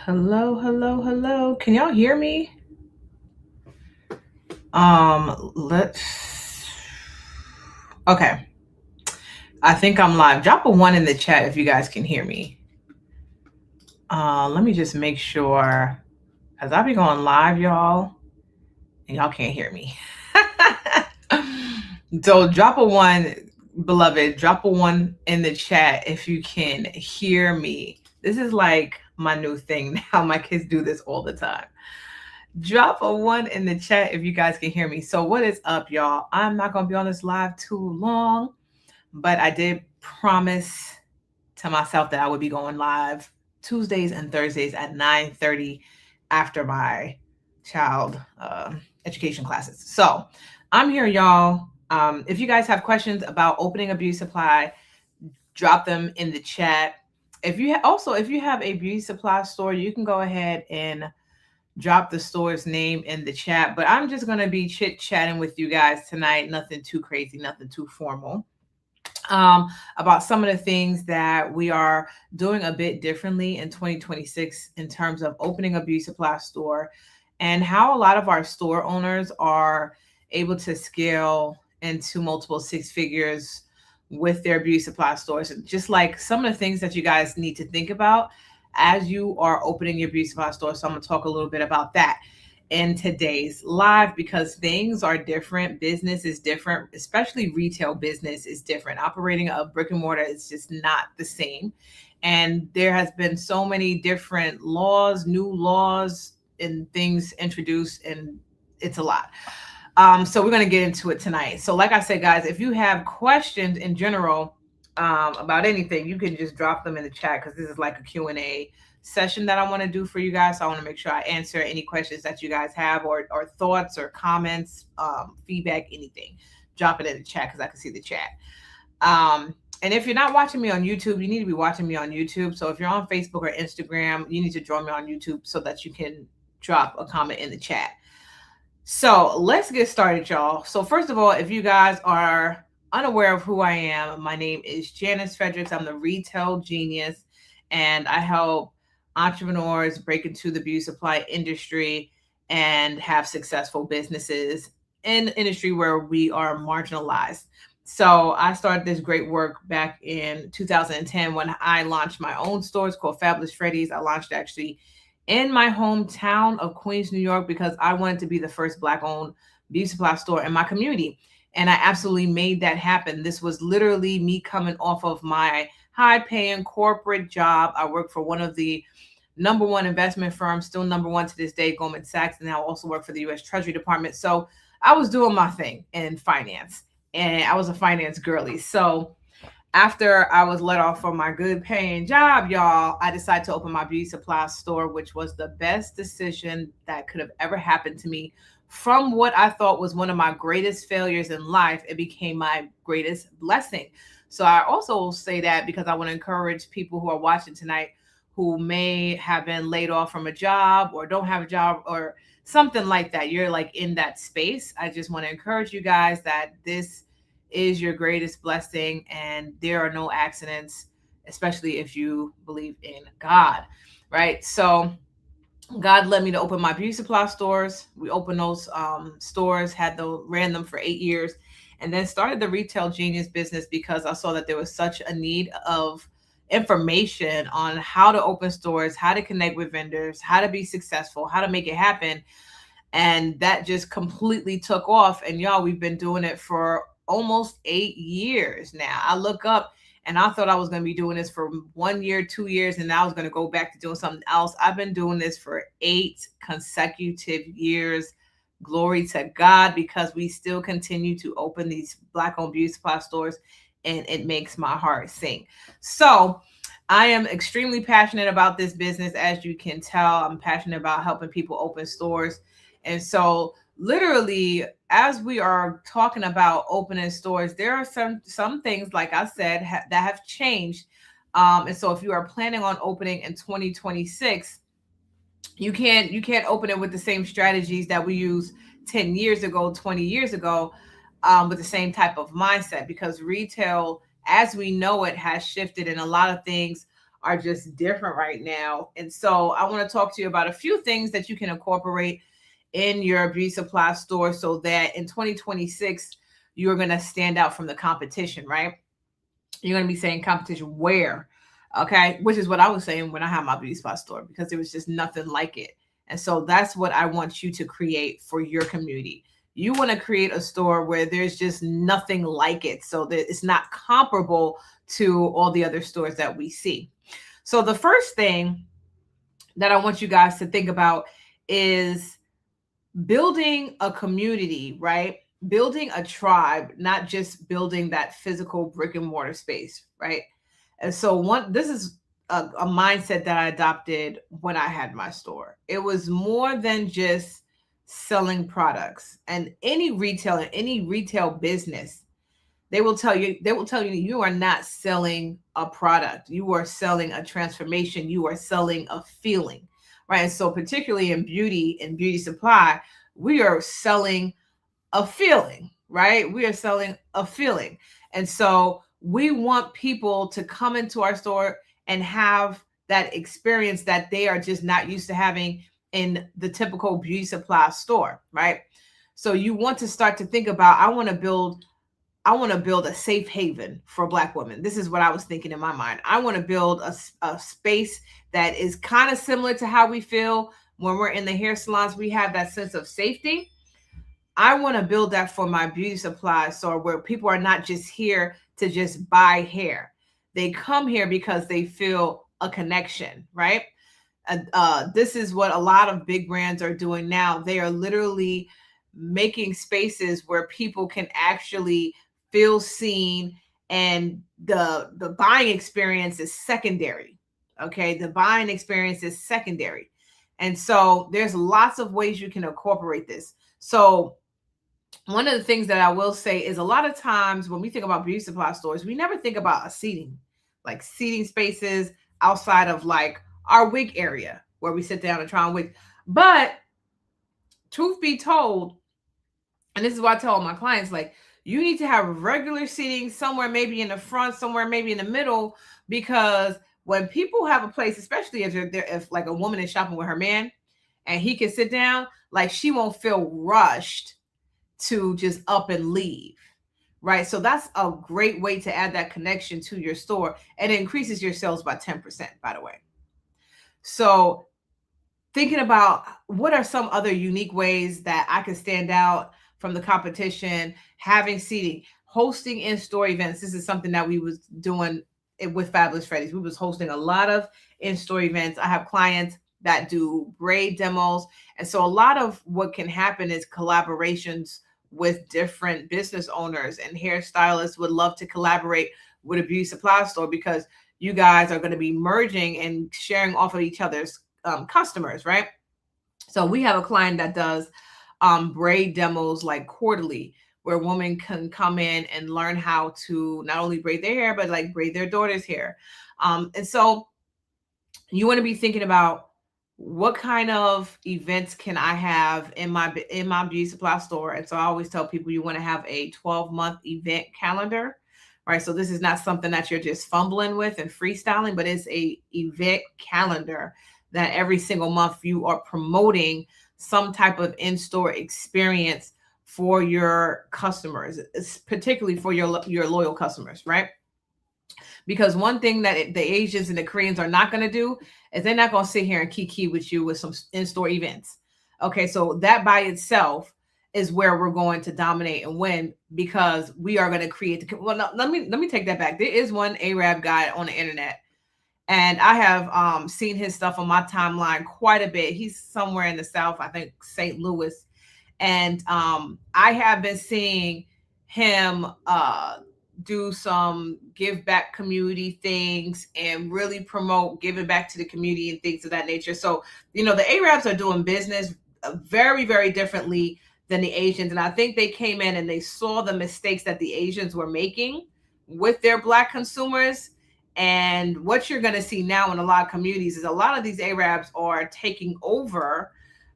Hello, hello, hello. Can y'all hear me? Let's. Okay, I think I'm live. Drop a one in the chat if you guys can hear me. Let me just make sure, as I be going live, y'all, and y'all can't hear me. So drop a one, beloved. Drop a one in the chat if you can hear me. This is like my new thing now. My kids do this all the time. Drop a one in the chat if you guys can hear me. So, what is up, y'all? I'm not going to be on this live too long, but I did promise to myself that I would be going live Tuesdays and Thursdays at 9:30 after my child education classes. So, I'm here, y'all. If you guys have questions about opening a beauty supply, drop them in the chat. If you if you have a beauty supply store, you can go ahead and drop the store's name in the chat. But I'm just going to be chit chatting with you guys tonight. Nothing too crazy, nothing too formal. About some of the things that we are doing a bit differently in 2026 in terms of opening a beauty supply store, and how a lot of our store owners are able to scale into multiple six figures with their beauty supply stores. Just like some of the things that you guys need to think about as you are opening your beauty supply store. So I'm going to talk a little bit about that in today's live, because things are different. Business is different, especially retail business is different. Operating a brick and mortar is just not the same. And there has been so many different laws, new laws, and things introduced, and it's a lot. So we're going to get into it tonight. So like I said, guys, if you have questions in general about anything, you can just drop them in the chat, because this is like a Q&A session that I want to do for you guys. So I want to make sure I answer any questions that you guys have, or thoughts or comments, feedback, anything. Drop it in the chat, because I can see the chat. And if you're not watching me on YouTube, you need to be watching me on YouTube. So if you're on Facebook or Instagram, you need to join me on YouTube so that you can drop a comment in the chat. So let's get started, y'all. So first of all, if you guys are unaware of who I am, my name is Janice Fredericks. I'm the retail genius, and I help entrepreneurs break into the beauty supply industry and have successful businesses in the industry where we are marginalized. So I started this great work back in 2010 when I launched my own stores called Fabulous Freddy's. I launched actually in my hometown of Queens, New York, because I wanted to be the first Black-owned beauty supply store in my community. And I absolutely made that happen. This was literally me coming off of my high-paying corporate job. I worked for one of the number one investment firms, still number one to this day, Goldman Sachs, and now also work for the U.S. Treasury Department. So I was doing my thing in finance, and I was a finance girly. So after I was let off from my good paying job, y'all, I decided to open my beauty supply store, which was the best decision that could have ever happened to me. From what I thought was one of my greatest failures in life, it became my greatest blessing. So I also say that because I want to encourage people who are watching tonight who may have been laid off from a job or don't have a job or something like that. You're like in that space. I just want to encourage you guys that this is your greatest blessing, and there are no accidents, especially if you believe in God, right? So God led me to open my beauty supply stores. We opened those stores, ran them for 8 years, and then started the Retail Genius business because I saw that there was such a need of information on how to open stores, how to connect with vendors, how to be successful, how to make it happen. And that just completely took off. And y'all, we've been doing it for almost 8 years now. I look up and I thought I was going to be doing this for 1 year, 2 years, and I was going to go back to doing something else. I've been doing this for 8 consecutive years. Glory to God, because we still continue to open these Black-owned beauty supply stores, and it makes my heart sing. So I am extremely passionate about this business. As you can tell, I'm passionate about helping people open stores. And so literally, as we are talking about opening stores, there are some things, like I said, that have changed. And so if you are planning on opening in 2026, you can't open it with the same strategies that we used 10 years ago, 20 years ago, with the same type of mindset, because retail, as we know it, has shifted, and a lot of things are just different right now. And so I want to talk to you about a few things that you can incorporate in your beauty supply store so that in 2026, you're going to stand out from the competition, right? You're going to be saying competition where? Okay. Which is what I was saying when I had my beauty spot store, because there was just nothing like it. And so that's what I want you to create for your community. You want to create a store where there's just nothing like it, so that it's not comparable to all the other stores that we see. So the first thing that I want you guys to think about is building a community, right? Building a tribe, not just building that physical brick and mortar space, right? And so this is a mindset that I adopted when I had my store. It was more than just selling products. And any retailer, any retail business, they will tell you you are not selling a product. You are selling a transformation. You are selling a feeling, right? And so particularly in beauty and beauty supply, we are selling a feeling, right? We are selling a feeling. And so we want people to come into our store and have that experience that they are just not used to having in the typical beauty supply store, right? So you want to start to think about, I want to build a safe haven for Black women. This is what I was thinking in my mind. I want to build a space that is kind of similar to how we feel when we're in the hair salons. We have that sense of safety. I want to build that for my beauty supply store, where people are not just here to just buy hair. They come here because they feel a connection, right? This is what a lot of big brands are doing now. They are literally making spaces where people can actually feel seen, and the buying experience is secondary. Okay, the buying experience is secondary. And so there's lots of ways you can incorporate this. So one of the things that I will say is, a lot of times when we think about beauty supply stores, we never think about a seating, like seating spaces outside of like our wig area where we sit down and try on wigs. But truth be told, and this is what I tell my clients, like, you need to have regular seating somewhere, maybe in the front, somewhere maybe in the middle, because when people have a place, especially if if like a woman is shopping with her man and he can sit down, like, she won't feel rushed to just up and leave, right? So that's a great way to add that connection to your store, and it increases your sales by 10%, by the way. So thinking about what are some other unique ways that I can stand out from the competition, having seating, hosting in-store events. This is something that we was doing with Fabulous Freddy's. We was hosting a lot of in-store events. I have clients that do braid demos. And so a lot of what can happen is collaborations with different business owners, and hairstylists would love to collaborate with a beauty supply store, because you guys are going to be merging and sharing off of each other's customers, right? So we have a client that does braid demos like quarterly, where women can come in and learn how to not only braid their hair, but like braid their daughter's hair. And so you want to be thinking about, what kind of events can I have in my beauty supply store? And so I always tell people, you want to have a 12-month event calendar, right? So this is not something that you're just fumbling with and freestyling, but it's a event calendar that every single month you are promoting some type of in-store experience for your customers, particularly for your loyal customers, right? Because one thing that the Asians and the Koreans are not going to do is they're not going to sit here and kiki with you with some in-store events. Okay, so that by itself is where we're going to dominate and win, because we are going to create the. Well, no, let me take that back. There is one Arab guy on the internet, and I have seen his stuff on my timeline quite a bit. He's somewhere in the South, I think St. Louis, and I have been seeing him do some give back community things and really promote giving back to the community and things of that nature. So, the Arabs are doing business very, very differently than the Asians. And I think they came in and they saw the mistakes that the Asians were making with their Black consumers. And what you're going to see now in a lot of communities is a lot of these Arabs are taking over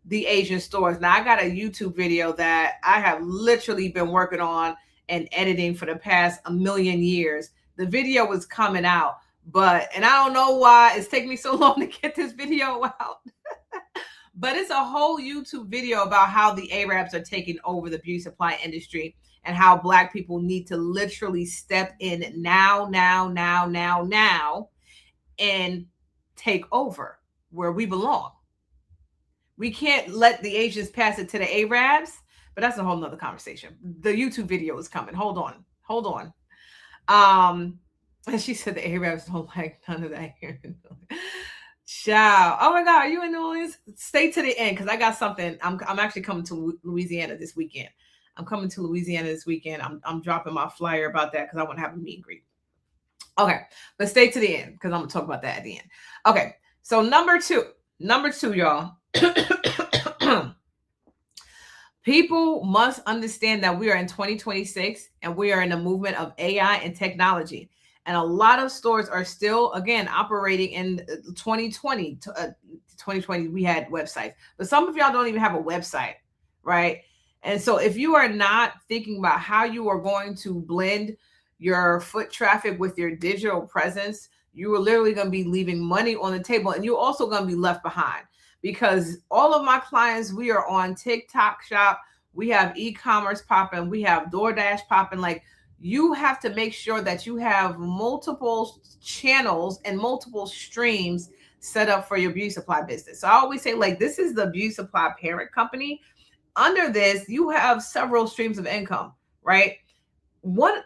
the Asian stores. Now, I got a YouTube video that I have literally been working on and editing for the past 1,000,000 years. The video was coming out, and I don't know why it's taking me so long to get this video out. But it's a whole YouTube video about how the Arabs are taking over the beauty supply industry and how Black people need to literally step in now, and take over where we belong. We can't let the Asians pass it to the Arabs, but that's a whole nother conversation. The YouTube video is coming. Hold on. And she said the Arabs don't like none of that here. Ciao. Oh my God, are you in New Orleans? Stay to the end because I got something. I'm actually coming to Louisiana this weekend. I'm dropping my flyer about that because I want to have a meet and greet. Okay, but stay to the end because I'm gonna talk about that at the end. Okay, so number two, y'all. People must understand that we are in 2026 and we are in a movement of AI and technology. And a lot of stores are still, again, operating in 2020. 2020, we had websites, but some of y'all don't even have a website, right? And so if you are not thinking about how you are going to blend your foot traffic with your digital presence, you are literally going to be leaving money on the table, and you're also going to be left behind. Because all of my clients, we are on TikTok Shop, we have e-commerce popping, we have DoorDash popping. Like, you have to make sure that you have multiple channels and multiple streams set up for your beauty supply business. So I always say, like, this is the beauty supply parent company. Under this, you have several streams of income, right? One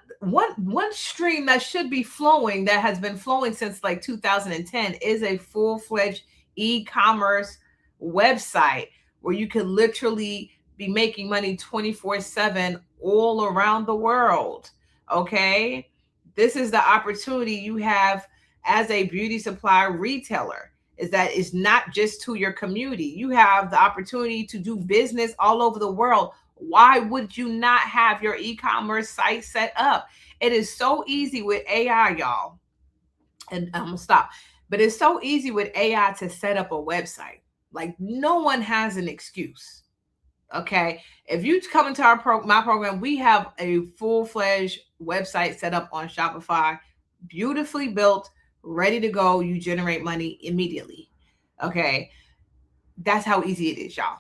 stream that should be flowing, that has been flowing since like 2010, is a full-fledged e-commerce website where you can literally be making money 24/7 all around the world. Okay, this is the opportunity you have as a beauty supply retailer, is that it's not just to your community. You have the opportunity to do business all over the world. Why would you not have your e-commerce site set up? It is so easy with AI, y'all. And I'm gonna stop. But it's so easy with AI to set up a website. Like, no one has an excuse. Okay, if you come into my program, we have a full-fledged website set up on Shopify, beautifully built, ready to go. You generate money immediately. Okay, that's how easy it is, y'all.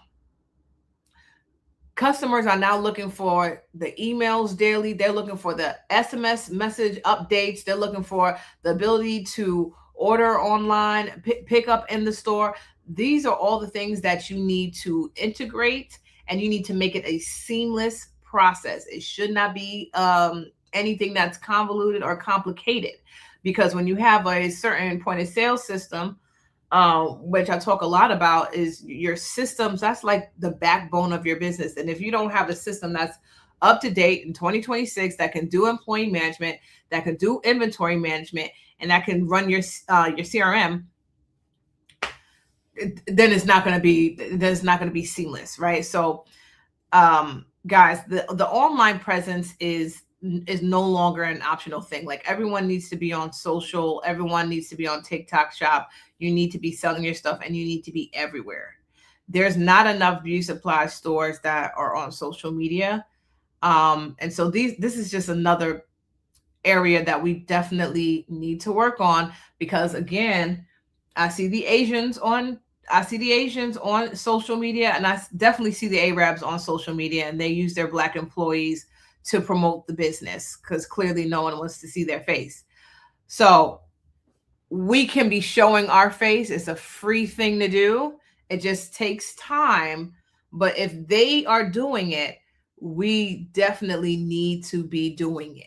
Customers are now looking for the emails daily. They're looking for the SMS message updates. They're looking for the ability to order online, pick up in the store. These are all the things that you need to integrate, and you need to make it a seamless process. It should not be anything that's convoluted or complicated, because when you have a certain point of sale system, which I talk a lot about, is your systems. That's like the backbone of your business. And if you don't have a system that's up to date in 2026, that can do employee management, that can do inventory management, and that can run your CRM, then it's not going to be seamless, right? So, guys, the online presence is no longer an optional thing. Like, everyone needs to be on social. Everyone needs to be on TikTok Shop. You need to be selling your stuff, and you need to be everywhere. There's not enough beauty supply stores that are on social media. And so this is just another area that we definitely need to work on, because again, I see the Asians on social media, and I definitely see the Arabs on social media, and they use their Black employees to promote the business, because clearly no one wants to see their face. So we can be showing our face. It's a free thing to do. It just takes time. But if they are doing it, we definitely need to be doing it.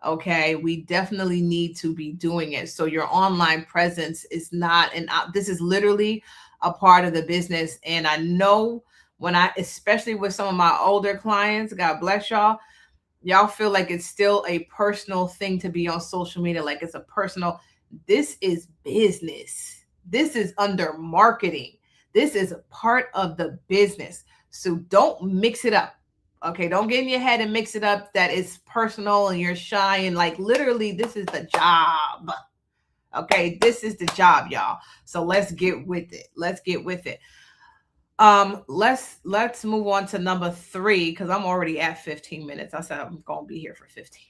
Okay, we definitely need to be doing it. So your online presence is not this is literally a part of the business. And I know especially with some of my older clients, God bless y'all feel like it's still a personal thing to be on social media. Like, it's a personal, this is business. This is under marketing. This is a part of the business. So don't mix it up. Okay, don't get in your head and mix it up that it's personal and you're shy, and like, literally, this is the job. Okay, this is the job, y'all. So let's get with it. Let's move on to number 3, because I'm already at 15 minutes. I said I'm gonna be here for 15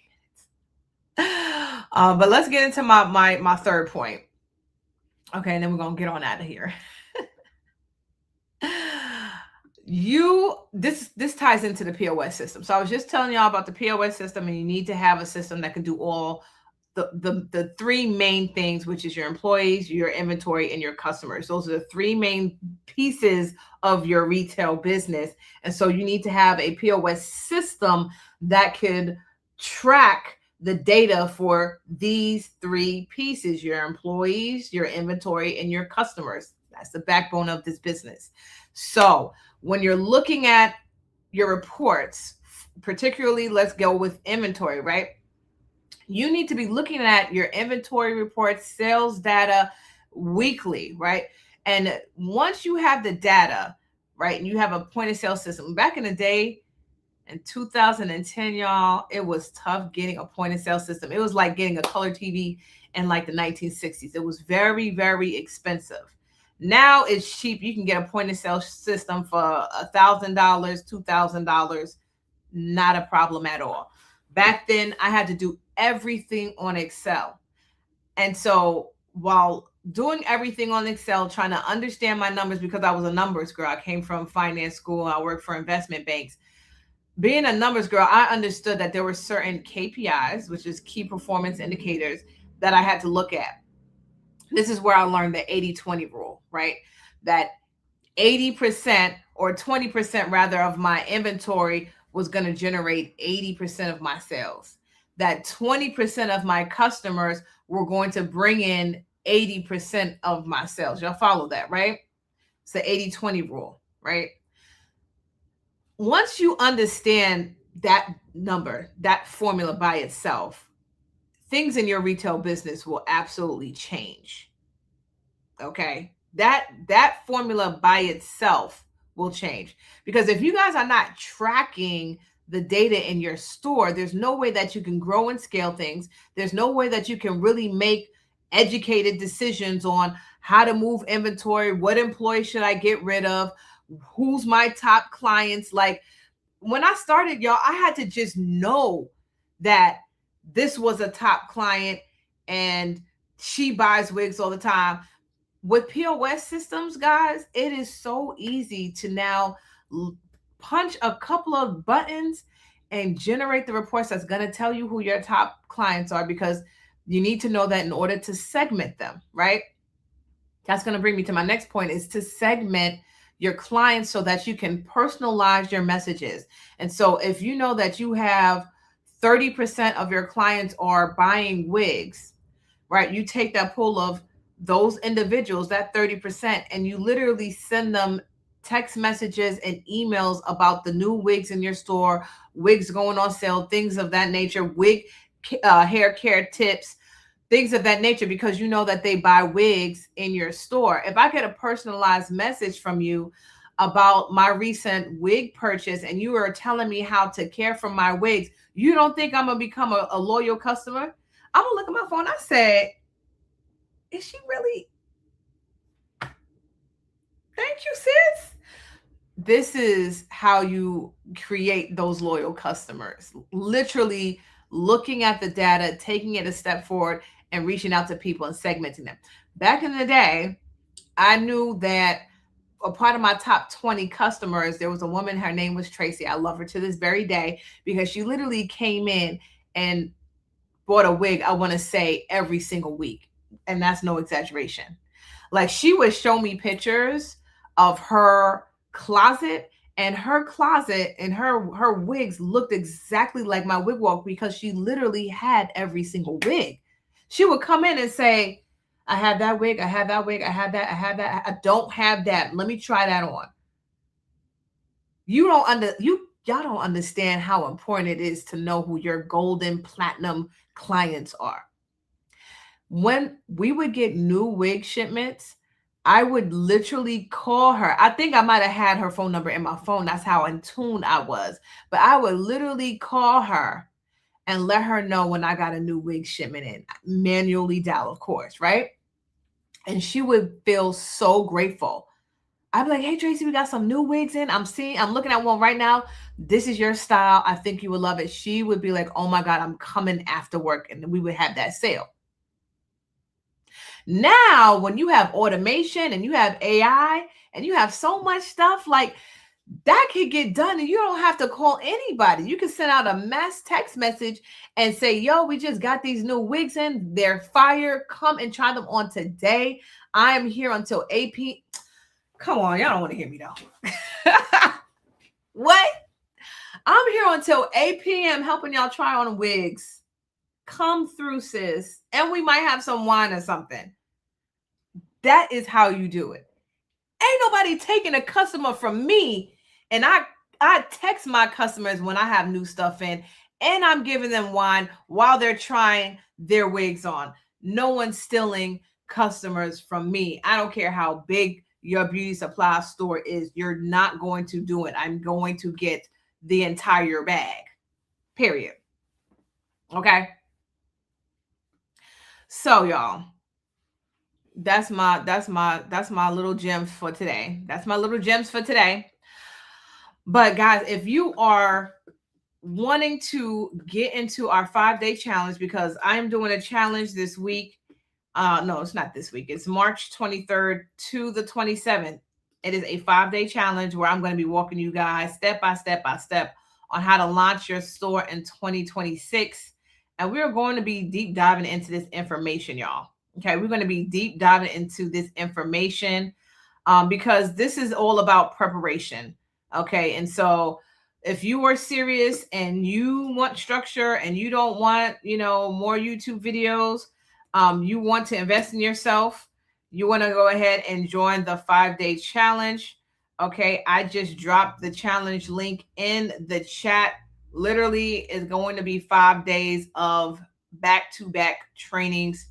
But let's get into my third point. Okay, and then we're gonna get on out of here. This ties into the POS system. So I was just telling y'all about the POS system, and you need to have a system that can do all the three main things, which is your employees, your inventory, and your customers. Those are the three main pieces of your retail business. And so you need to have a POS system that could track the data for these three pieces: your employees, your inventory, and your customers. That's the backbone of this business. So when you're looking at your reports, particularly let's go with inventory, right? You need to be looking at your inventory reports, sales data weekly, right? And once you have the data, right, and you have a point of sale system, back in the day, in 2010, y'all, it was tough getting a point of sale system. It was like getting a color TV in like the 1960s. It was very, very expensive. Now it's cheap. You can get a point of sale system for $1,000, $2,000, not a problem at all. Back then, I had to do everything on Excel. And so while doing everything on Excel, trying to understand my numbers, because I was a numbers girl, I came from finance school, I worked for investment banks. Being a numbers girl, I understood that there were certain KPIs, which is key performance indicators, that I had to look at. This is where I learned the 80-20 rule, right? That 80% or 20% rather of my inventory was going to generate 80% of my sales. That 20% of my customers were going to bring in 80% of my sales. Y'all follow that, right? It's the 80-20 rule, right? Once you understand that number, that formula by itself, things in your retail business will absolutely change. Okay? That formula by itself will change, because if you guys are not tracking the data in your store, there's no way that you can grow and scale things. There's no way that you can really make educated decisions on how to move inventory, what employees should I get rid of, who's my top clients. Like when I started, y'all, I had to just know that this was a top client and she buys wigs all the time. With POS systems, guys, it is so easy to now punch a couple of buttons and generate the reports that's going to tell you who your top clients are, because you need to know that in order to segment them, right? That's going to bring me to my next point, is to segment your clients so that you can personalize your messages. And so if you know that you have 30% of your clients are buying wigs, right? You take that pool of those individuals, that 30%, and you literally send them text messages and emails about the new wigs in your store, wigs going on sale, things of that nature, wig hair care tips, things of that nature, because you know that they buy wigs in your store. If I get a personalized message from you about my recent wig purchase and you are telling me how to care for my wigs, you don't think I'm going to become a loyal customer? I'm going to look at my phone. I said, is she really? Thank you, sis. This is how you create those loyal customers. Literally looking at the data, taking it a step forward, and reaching out to people and segmenting them. Back in the day, I knew that a part of my top 20 customers, there was a woman, her name was Tracy. I love her to this very day because she literally came in and bought a wig, I want to say, every single week. And that's no exaggeration. Like, she would show me pictures of her closet, and her closet and her wigs looked exactly like my wig walk, because she literally had every single wig. She would come in and say, I have that wig, I have that wig, I have that, I have that, I don't have that. Let me try that on. Y'all don't understand how important it is to know who your golden platinum clients are. When we would get new wig shipments, I would literally call her. I think I might have had her phone number in my phone. That's how in tune I was. But I would literally call her and let her know when I got a new wig shipment in. Manually dial, of course, right? And she would feel so grateful. I'd be like, hey Tracy, we got some new wigs in. I'm looking at one right now. This is your style. I think you would love it. She would be like, oh my God, I'm coming after work. And then we would have that sale. Now, when you have automation and you have AI and you have so much stuff, like that could get done and you don't have to call anybody. You can send out a mass text message and say, yo, we just got these new wigs in. They're fire. Come and try them on today. I am here until 8 p.m. Come on, y'all don't want to hear me though. What? I'm here until 8 p.m. helping y'all try on wigs. Come through, sis. And we might have some wine or something. That is how you do it. Ain't nobody taking a customer from me. And I text my customers when I have new stuff in, and I'm giving them wine while they're trying their wigs on. No one's stealing customers from me. I don't care how big your beauty supply store is. You're not going to do it. I'm going to get the entire bag. Period. Okay. So y'all, that's my little gems for today. That's my little gems for today. But guys, if you are wanting to get into our 5-day challenge, because I'm doing a challenge this week. No, it's not this week. It's March 23rd to the 27th. It is a 5-day challenge where I'm going to be walking you guys step by step on how to launch your store in 2026. And we're going to be deep diving into this information, y'all. Okay, we're going to be deep diving into this information because this is all about preparation. Okay, and so if you are serious and you want structure and you don't want, more YouTube videos, you want to invest in yourself, you want to go ahead and join the 5-day challenge. Okay, I just dropped the challenge link in the chat. Literally, it's going to be 5 days of back-to-back trainings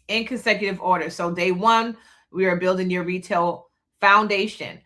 in consecutive order. So day 1, we are building your retail foundation.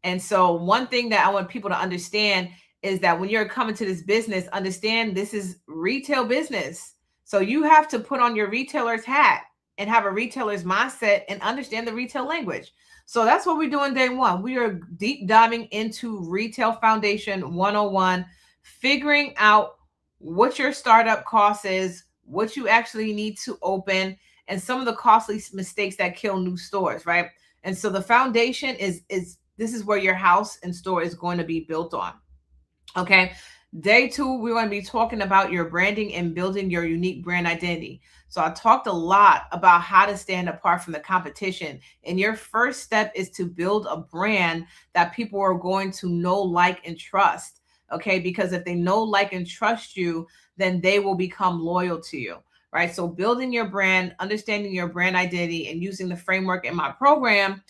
And so one thing that I want people to understand is that when you're coming to this business, understand this is retail business. So you have to put on your retailer's hat and have a retailer's mindset and understand the retail language. So that's what we're doing day 1. We are deep diving into Retail Foundation 101, figuring out what your startup cost is, what you actually need to open, and some of the costly mistakes that kill new stores, right? And so the foundation is this is where your house and store is going to be built on. Okay. Day 2, we're going to be talking about your branding and building your unique brand identity. So I talked a lot about how to stand apart from the competition. And your first step is to build a brand that people are going to know, like, and trust. Okay. Because if they know, like, and trust you, then they will become loyal to you. Right. So building your brand, understanding your brand identity, and using the framework in my program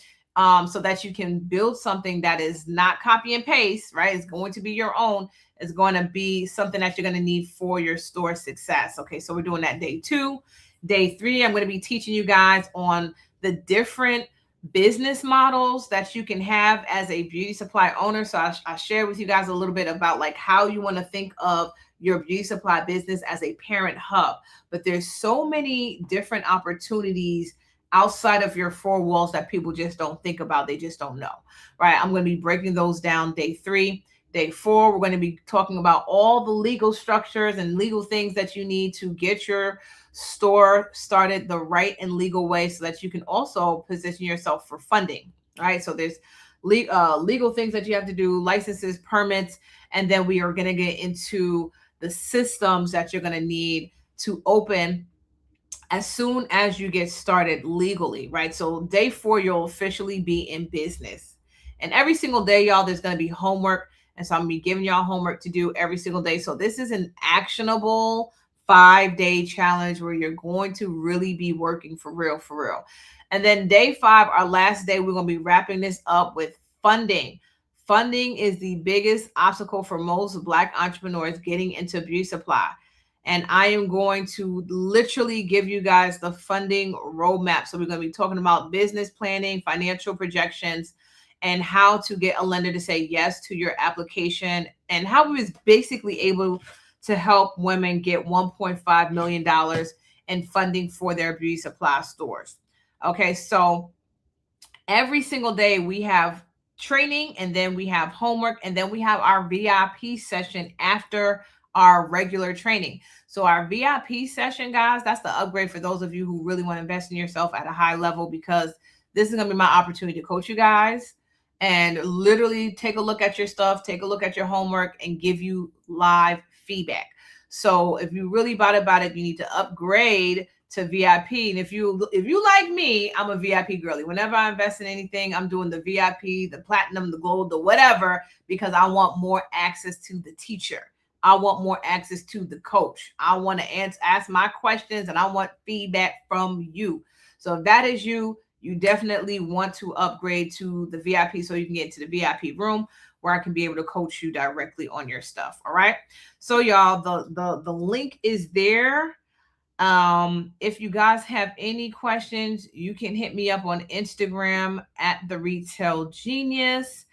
so that you can build something that is not copy and paste, right? It's going to be your own. It's going to be something that you're going to need for your store success. Okay, so we're doing that day 2. Day 3, I'm going to be teaching you guys on the different business models that you can have as a beauty supply owner. So I shared with you guys a little bit about like how you want to think of your beauty supply business as a parent hub. But there's so many different opportunities outside of your 4 walls that people just don't think about. They just don't know, right? I'm going to be breaking those down day 3. Day 4, we're going to be talking about all the legal structures and legal things that you need to get your store started the right and legal way so that you can also position yourself for funding, right? So there's legal things that you have to do, licenses, permits, and then we are going to get into the systems that you're going to need to open as soon as you get started legally, right? So day 4, you'll officially be in business. And every single day, y'all, there's going to be homework. And so I'm going to be giving y'all homework to do every single day. So this is an actionable 5-day challenge where you're going to really be working for real, for real. And then day 5, our last day, we're going to be wrapping this up with funding. Funding is the biggest obstacle for most Black entrepreneurs getting into beauty supply. And I am going to literally give you guys the funding roadmap. So we're going to be talking about business planning, financial projections, and how to get a lender to say yes to your application, and how we was basically able to help women get $1.5 million in funding for their beauty supply stores. Okay, so every single day we have training, and then we have homework, and then we have our VIP session after our regular training. So our VIP session, guys, that's the upgrade for those of you who really want to invest in yourself at a high level, because this is going to be my opportunity to coach you guys and literally take a look at your stuff, take a look at your homework, and give you live feedback. So if you really about it, you need to upgrade to VIP. And if you like me, I'm a VIP girly. Whenever I invest in anything, I'm doing the VIP, the platinum, the gold, the whatever, because I want more access to the teacher. I want more access to the coach. I want to ask my questions, and I want feedback from you. So if that is you, you definitely want to upgrade to the VIP so you can get into the VIP room where I can be able to coach you directly on your stuff. All right. So y'all, the link is there. If you guys have any questions, you can hit me up on Instagram at the Retail Genius.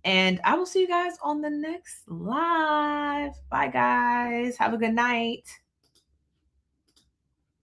And I will see you guys on the next live. Bye, guys. Have a good night.